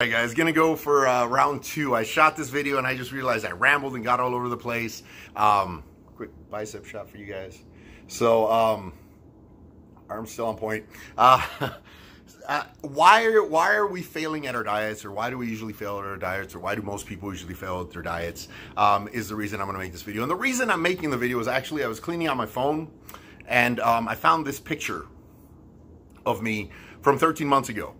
Hey guys, gonna go for round two. I shot this video and I just realized I rambled and got all over the place. Quick bicep shot for you guys. So, arm's still on point. Why are we failing at our diets, or why do we usually fail at our diets, or why do most people usually fail at their diets, is the reason I'm gonna make this video. And the reason I'm making the video is actually I was cleaning out my phone and I found this picture of me from 13 months ago.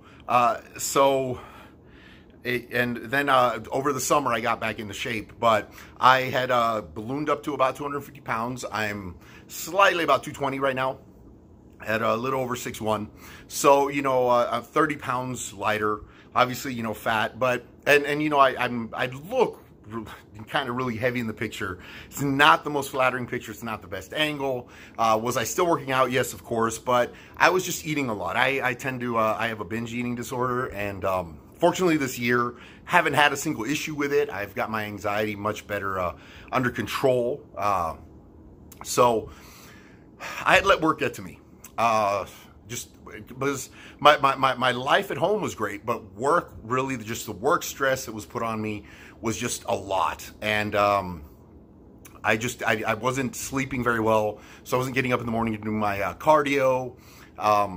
And then over the summer, I got back into shape, but I had ballooned up to about 250 pounds. I'm slightly about 220 right now, at a little over 6'1". So, you know, I'm 30 pounds lighter, obviously, you know, fat, but, and you know, I look kind of really heavy in the picture. It's not the most flattering picture. It's not the best angle. Was I still working out? Yes, of course, but I was just eating a lot. I tend to, I have a binge eating disorder, and, fortunately, this year, haven't had a single issue with it. I've got my anxiety much better under control. So I had let work get to me. Just because my life at home was great, but work, really, just the work stress that was put on me was just a lot. And I wasn't sleeping very well, so I wasn't getting up in the morning to do my cardio. I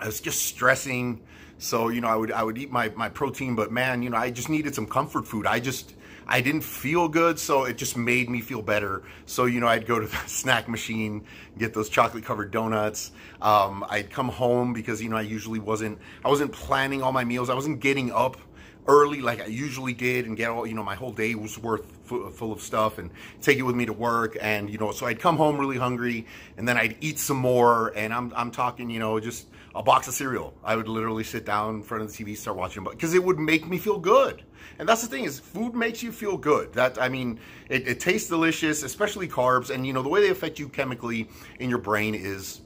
was just stressing. So, you know, I would eat my protein, but man, you know, I just needed some comfort food. I didn't feel good, so it just made me feel better. So, you know, I'd go to the snack machine, get those chocolate covered donuts. I'd come home because, you know, I wasn't planning all my meals. I wasn't getting up early like I usually did and get all, you know, my whole day was full of stuff and take it with me to work. And, you know, so I'd come home really hungry and then I'd eat some more, and I'm talking, you know, just a box of cereal. I would literally sit down in front of the TV, start watching, because it would make me feel good. And that's the thing, is food makes you feel good. That, I mean, it tastes delicious, especially carbs. And, you know, the way they affect you chemically in your brain is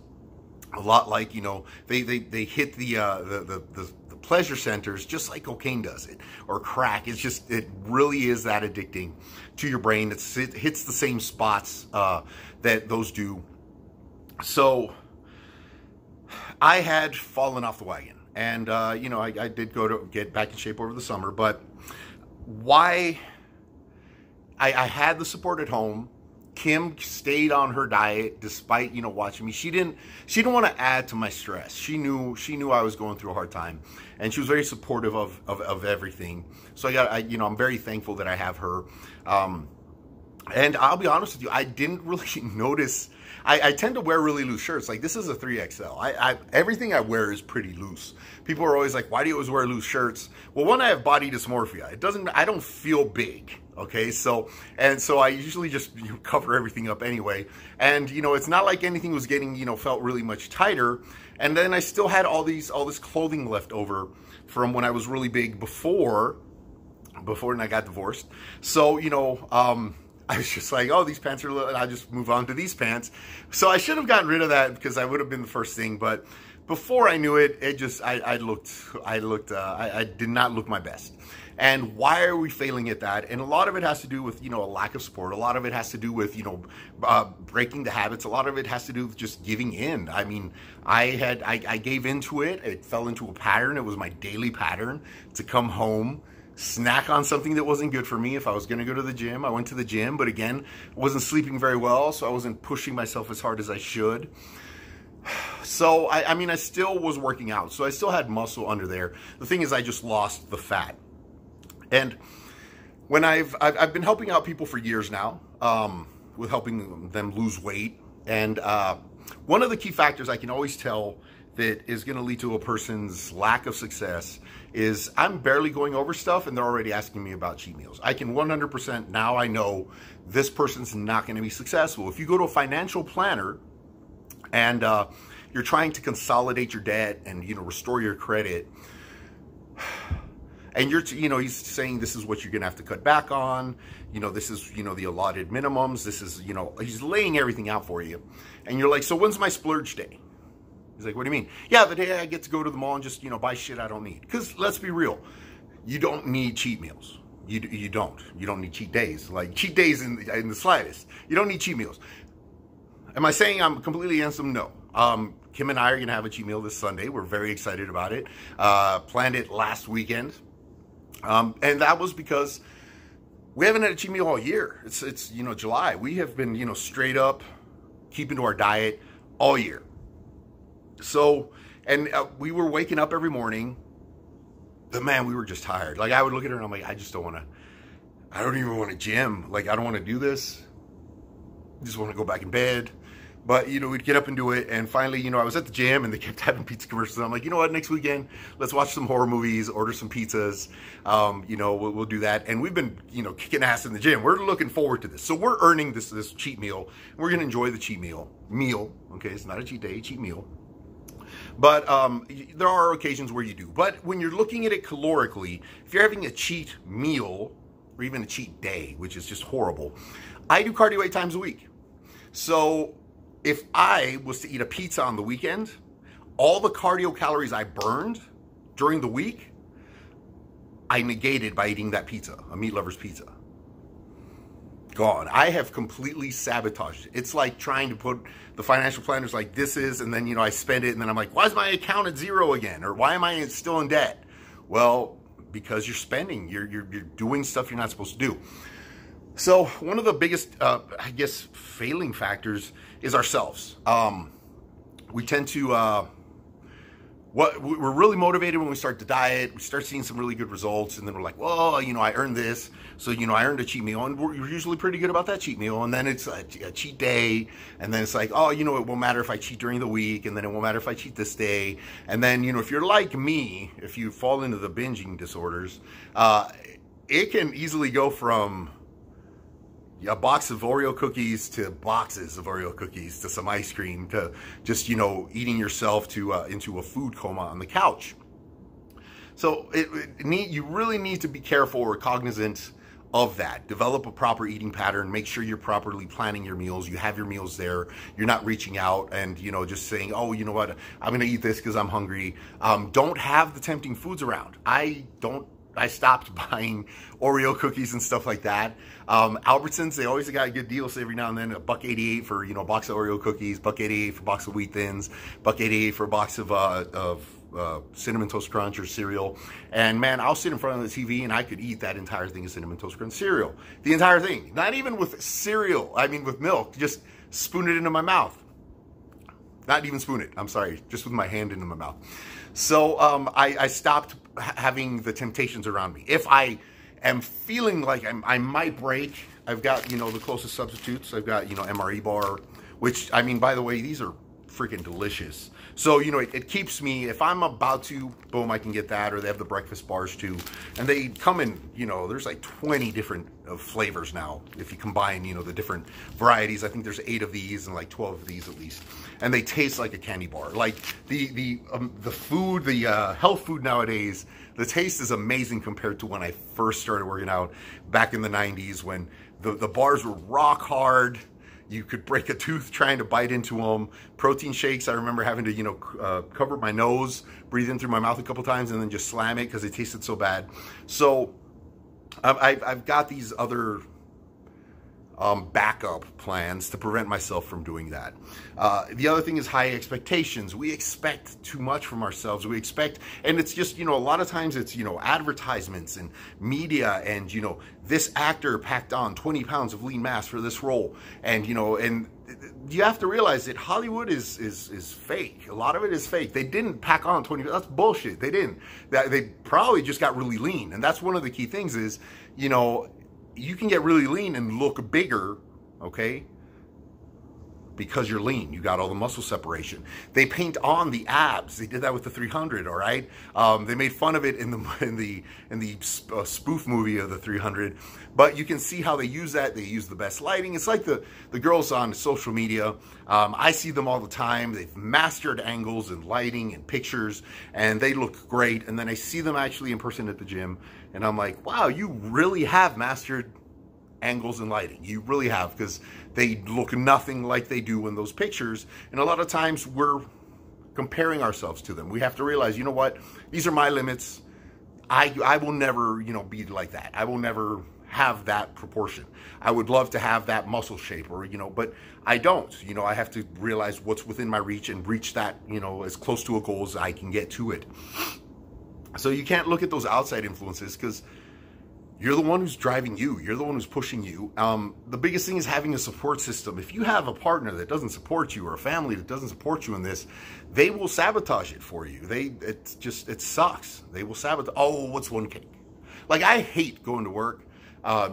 a lot like, you know, they hit the pleasure centers just like cocaine does it, or crack. It's just, it really is that addicting to your brain. It hits the same spots that those do. So I had fallen off the wagon, and you know, I did go to get back in shape over the summer. But why? I had the support at home. Kim stayed on her diet despite, you know, watching me. She didn't want to add to my stress. She knew I was going through a hard time, and she was very supportive of everything. So you know, I'm very thankful that I have her. And I'll be honest with you, I didn't really notice. I tend to wear really loose shirts. Like, this is a 3XL. Everything I wear is pretty loose. People are always like, why do you always wear loose shirts? Well, one, I have body dysmorphia. I don't feel big. Okay, so I usually just, you know, cover everything up anyway. And, you know, it's not like anything was getting, you know, felt really much tighter. And then I still had all this clothing left over from when I was really big before and I got divorced. So, you know, I was just like, oh, these pants are, and I'll just move on to these pants. So I should have gotten rid of that, because I would have been the first thing. But before I knew it, I did not look my best. And why are we failing at that? And a lot of it has to do with, you know, a lack of support. A lot of it has to do with, you know, breaking the habits. A lot of it has to do with just giving in. I mean, I gave into it. It fell into a pattern. It was my daily pattern to come home, snack on something that wasn't good for me. If I was going to go to the gym, I went to the gym, but again, wasn't sleeping very well, so I wasn't pushing myself as hard as I should. So, I mean, I still was working out, so I still had muscle under there. The thing is, I just lost the fat. And when I've been helping out people for years now, with helping them lose weight, and one of the key factors I can always tell that is going to lead to a person's lack of success is I'm barely going over stuff and they're already asking me about cheat meals. I can 100% now, I know this person's not going to be successful. If you go to a financial planner and you're trying to consolidate your debt and, you know, restore your credit, and you know, he's saying this is what you're going to have to cut back on, you know, this is, you know, the allotted minimums, this is, you know, he's laying everything out for you. And you're like, so when's my splurge day? He's like, what do you mean? Yeah, the day I get to go to the mall and just, you know, buy shit I don't need. Because let's be real, you don't need cheat meals. You don't need cheat days. Like, cheat days in the slightest. You don't need cheat meals. Am I saying I'm completely against them? No. Kim and I are going to have a cheat meal this Sunday. We're very excited about it. Planned it last weekend. And that was because we haven't had a cheat meal all year. It's July. We have been, straight up keeping to our diet all year. So, and we were waking up every morning. But man, we were just tired. Like, I would look at her and I'm like, I don't even want to gym. Like, I don't want to do this. I just want to go back in bed. But, we'd get up and do it. And finally, I was at the gym and they kept having pizza commercials. I'm like, you know what, next weekend, let's watch some horror movies, order some pizzas. We'll do that. And we've been, kicking ass in the gym. We're looking forward to this. So we're earning this cheat meal. We're going to enjoy the cheat meal. Okay, it's not a cheat day, cheat meal. But there are occasions where you do. But when you're looking at it calorically, if you're having a cheat meal or even a cheat day, which is just horrible, I do cardio 8 times a week. So if I was to eat a pizza on the weekend, all the cardio calories I burned during the week, I negated by eating that pizza, a meat lover's pizza. Gone. I have completely sabotaged it. It's like trying to put the financial planners like this is, and then, I spend it, and then I'm like, why is my account at zero again? Or why am I still in debt? Well, because you're spending. You're doing stuff you're not supposed to do. So one of the biggest, failing factors is ourselves. We tend to, we're really motivated when we start the diet. We start seeing some really good results, and then we're like, well, I earned this. So, I earned a cheat meal, and we're usually pretty good about that cheat meal. And then it's a cheat day, and then it's like, oh, it won't matter if I cheat during the week, and then it won't matter if I cheat this day. And then, if you're like me, if you fall into the binging disorders, it can easily go from a box of Oreo cookies to boxes of Oreo cookies to some ice cream to just, eating yourself to into a food coma on the couch. So you really need to be careful or cognizant of that. Develop a proper eating pattern. Make sure you're properly planning your meals. You have your meals there. You're not reaching out and, just saying, oh, you know what, I'm going to eat this because I'm hungry. Don't have the tempting foods around. I stopped buying Oreo cookies and stuff like that. Albertsons, they always got good deals every now and then. $1.88 for, a box of Oreo cookies, $1.88 for a box of Wheat Thins, $1.88 for a box of Cinnamon Toast Crunch or cereal. And man, I'll sit in front of the TV and I could eat that entire thing of Cinnamon Toast Crunch cereal. The entire thing. Not even with cereal, I mean with milk. Just spoon it into my mouth. Not even spoon it, I'm sorry. Just with my hand into my mouth. So I stopped having the temptations around me. If I am feeling like I might break, I've got, the closest substitutes. I've got, MRE bar, which, I mean, by the way, these are freaking delicious. So, it keeps me, if I'm about to, boom, I can get that, or they have the breakfast bars too. And they come in, there's like 20 different flavors now. If you combine, the different varieties, I think there's 8 of these and like 12 of these at least. And they taste like a candy bar. Like the food, the health food nowadays, the taste is amazing compared to when I first started working out back in the 90s when the bars were rock hard. You could break a tooth trying to bite into them. Protein shakes, I remember having to, cover my nose, breathe in through my mouth a couple times, and then just slam it because it tasted so bad. So I've got these other backup plans to prevent myself from doing that. The other thing is high expectations. We expect too much from ourselves. We expect, and it's just, a lot of times it's, advertisements and media and, this actor packed on 20 pounds of lean mass for this role. And, and you have to realize that Hollywood is fake. A lot of it is fake. They didn't pack on 20, that's bullshit. They didn't. They probably just got really lean. And that's one of the key things is, you can get really lean and look bigger, okay? Because you're lean, you got all the muscle separation. They paint on the abs. They did that with the 300, all right? They made fun of it in the spoof movie of the 300, but you can see how they use that. They use the best lighting. It's like the girls on social media. I see them all the time. They've mastered angles and lighting and pictures, and they look great. And then I see them actually in person at the gym, and I'm like, wow, you really have mastered angles and lighting. You really have, because they look nothing like they do in those pictures. And a lot of times we're comparing ourselves to them. We have to realize, what? These are my limits. I will never, be like that. I will never have that proportion. I would love to have that muscle shape, or, but I don't. I have to realize what's within my reach and reach that, as close to a goal as I can get to it. So you can't look at those outside influences, because you're the one who's driving you. You're the one who's pushing you. The biggest thing is having a support system. If you have a partner that doesn't support you, or a family that doesn't support you in this, they will sabotage it for you. It sucks. They will sabotage. Oh, what's one cake? Like, I hate going to work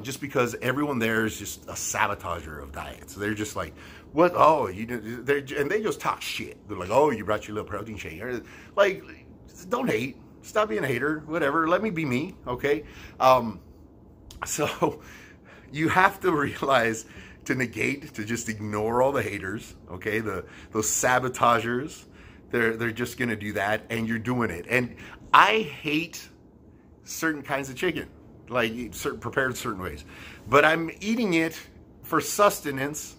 just because everyone there is just a sabotager of diets. They're just like, what? Oh, and they just talk shit. They're like, oh, you brought your little protein shake. Like, don't hate. Stop being a hater. Whatever. Let me be me. Okay. So you have to realize to just ignore all the haters, okay? Those sabotagers, they're just gonna do that, and you're doing it. And I hate certain kinds of chicken, like prepared certain ways, but I'm eating it for sustenance,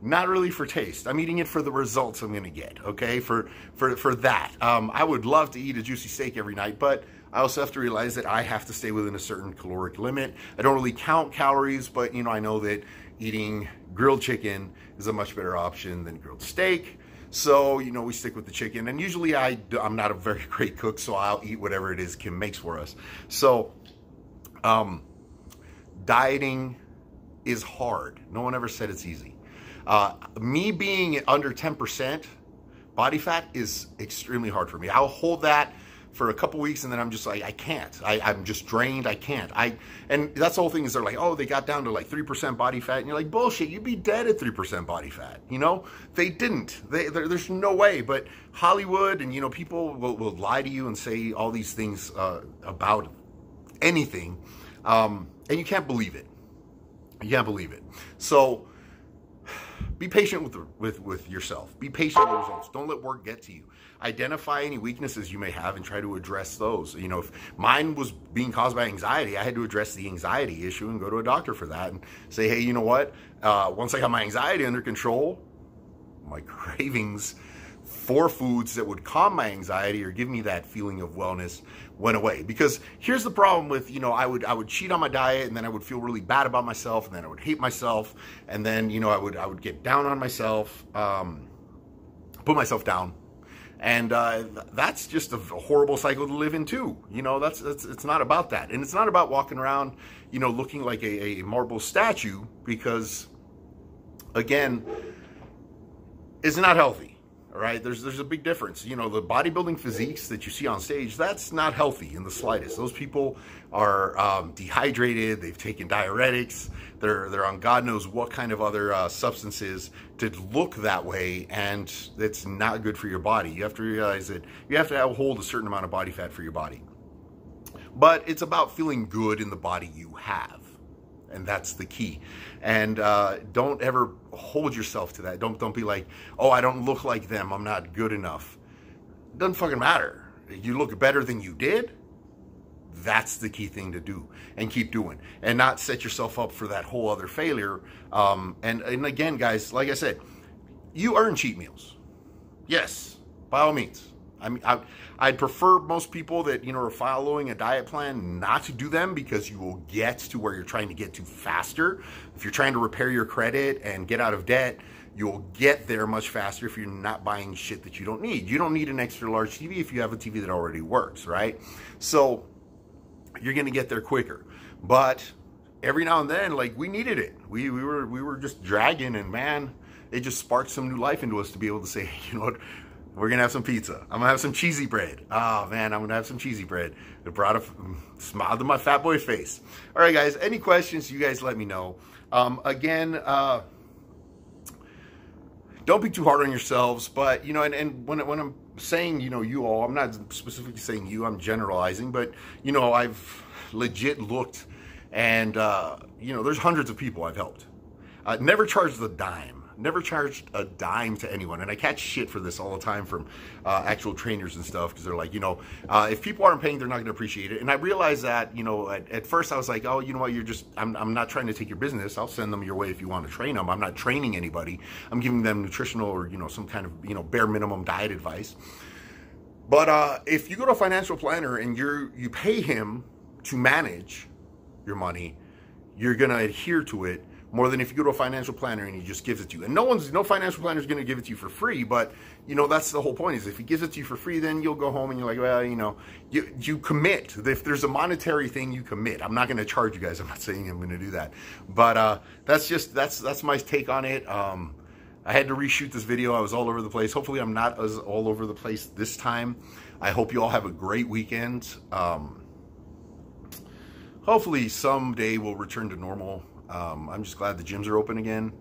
not really for taste. I'm eating it for the results I'm gonna get, okay? For that. I would love to eat a juicy steak every night, but I also have to realize that I have to stay within a certain caloric limit. I don't really count calories, but I know that eating grilled chicken is a much better option than grilled steak. So, we stick with the chicken. And usually I'm not a very great cook, so I'll eat whatever it is Kim makes for us. So, dieting is hard. No one ever said it's easy. Me being under 10% body fat is extremely hard for me. I'll hold that for a couple weeks, and then I'm just like, I can't. I'm just drained. I can't. And that's the whole thing, is they're like, oh, they got down to like 3% body fat, and you're like, bullshit. You'd be dead at 3% body fat. They didn't. There's no way. But Hollywood and people will lie to you and say all these things about anything, and you can't believe it. You can't believe it. So be patient with yourself. Be patient with the results. Don't let work get to you. Identify any weaknesses you may have and try to address those. If mine was being caused by anxiety, I had to address the anxiety issue and go to a doctor for that and say, hey, you know what? Once I got my anxiety under control, my cravings for foods that would calm my anxiety or give me that feeling of wellness went away. Because here's the problem with, I would cheat on my diet, and then I would feel really bad about myself, and then I would hate myself, and then, I would get down on myself, put myself down. And that's just a horrible cycle to live in too. It's not about that. And it's not about walking around, looking like a marble statue, because again, it's not healthy. All right, there's a big difference. The bodybuilding physiques that you see on stage, that's not healthy in the slightest. Those people are dehydrated. They've taken diuretics. They're on God knows what kind of other substances to look that way, and it's not good for your body. You have to realize that you have to hold a certain amount of body fat for your body. But it's about feeling good in the body you have. And that's the key. And don't ever hold yourself to that. Don't be like, oh, I don't look like them. I'm not good enough. It doesn't fucking matter. You look better than you did. That's the key thing to do, and keep doing, and not set yourself up for that whole other failure. And again, guys, like I said, you earn cheat meals. Yes, by all means. I mean, I'd prefer most people that, are following a diet plan not to do them, because you will get to where you're trying to get to faster. If you're trying to repair your credit and get out of debt, you'll get there much faster if you're not buying shit that you don't need. You don't need an extra large TV if you have a TV that already works, right? So you're going to get there quicker. But every now and then, like, we needed it. We were just dragging, and man, it just sparked some new life into us to be able to say, you know what, we're going to have some pizza. I'm going to have some cheesy bread. Oh, man, I'm going to have some cheesy bread. It brought a smile to my fat boy face. All right, guys, any questions, you guys let me know. Again, don't be too hard on yourselves. But, and when I'm saying, you all, I'm not specifically saying you, I'm generalizing. But, I've legit looked, and, there's hundreds of people I've helped. Never charged a dime. Never charged a dime to anyone. And I catch shit for this all the time from actual trainers and stuff, because they're like, if people aren't paying, they're not going to appreciate it. And I realized that, at first I was like, oh, you know what, I'm not trying to take your business. I'll send them your way if you want to train them. I'm not training anybody. I'm giving them nutritional or, some kind of, bare minimum diet advice. But if you go to a financial planner and you pay him to manage your money, you're going to adhere to it more than if you go to a financial planner and he just gives it to you. And no financial planner is going to give it to you for free, but you know, that's the whole point, is if he gives it to you for free, then you'll go home and you're like, well, you know, you commit. If there's a monetary thing, you commit. I'm not going to charge you guys. I'm not saying I'm going to do that, but that's my take on it. I had to reshoot this video. I was all over the place. Hopefully I'm not as all over the place this time. I hope you all have a great weekend. Hopefully someday we'll return to normal. I'm just glad the gyms are open again.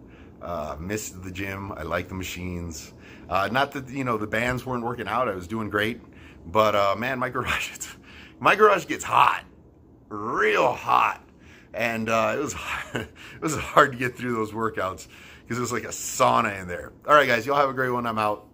Missed the gym. I like the machines. Not that, you know, the bands weren't working out. I was doing great. But man, my garage gets hot. Real hot. And it was hard to get through those workouts because it was like a sauna in there. All right, guys, y'all have a great one. I'm out.